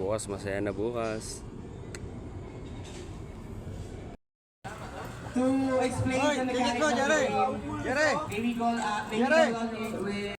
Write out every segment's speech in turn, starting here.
Bukas masaya na bukas. To explain the mechanics of the game, we call it with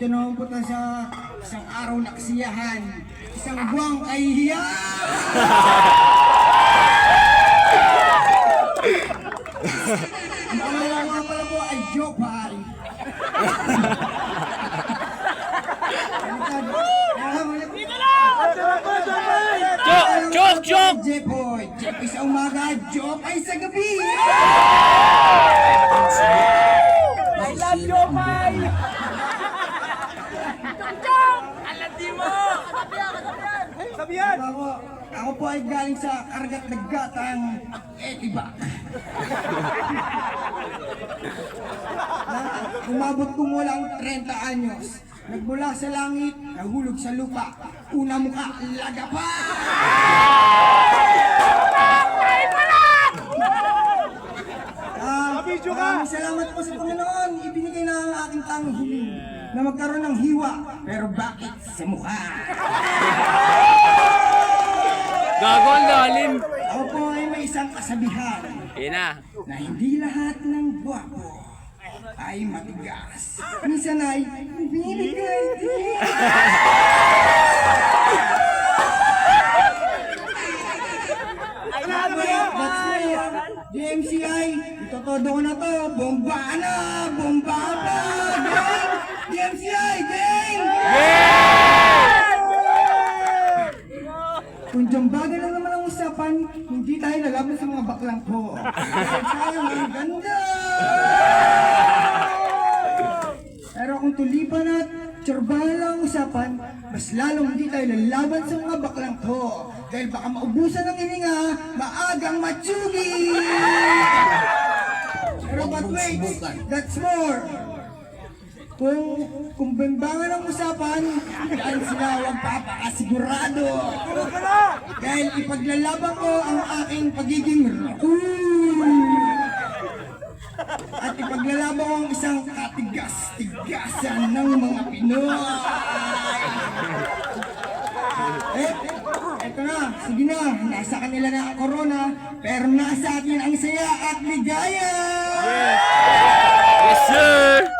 ito naman po sa isang araw na kasiyahan, isang buwang kahihiyan! Ang pangalan nga pala po ay Jopay. Jok! Jepoy! Jepoy sa umaga, Jopay sa gabi! I love Jopay! Ako po ay galing sa karagat-dagatang Etiba. Umabot ko mula ang 30 anyos. Nagmula sa langit, nahulog sa lupa. Una mukha, lagapa! Maraming salamat po sa Panginoon. Ibinigay na ang aking tanghiling na magkaroon ng hiwa. Pero bakit sa mukha? Gago ang lalim. Ako po ay may isang kasabihan na hindi lahat ng gwapo ay matigas. Minsan ay binibigay din. That's me. DMCI, itotodo ko na to. Bomba na! Bomba na! Gang! DMCI, gang! Kung jambaga na naman ang usapan, hindi tayo lalaban sa mga baklang ko. Sayang ang ganda! Pero kung tulipan at tsorbahan lang ang usapan, mas lalong hindi tayo lalaban sa mga baklang ko. Dahil baka maubusan ng hininga, maagang matsugi! Pero but wait, that's more! Kung bimbangan ang usapan, dahil sila huwag papakasigurado. Dahil ipaglalaban ko ang aking pagiging raccoon. At ipaglalaban ko ang isang katigas-tigasan ng mga Pinoy. Eto na, sige na, nasa kanila na ang corona, pero nasa atin ang saya at ligaya! Yes, sir!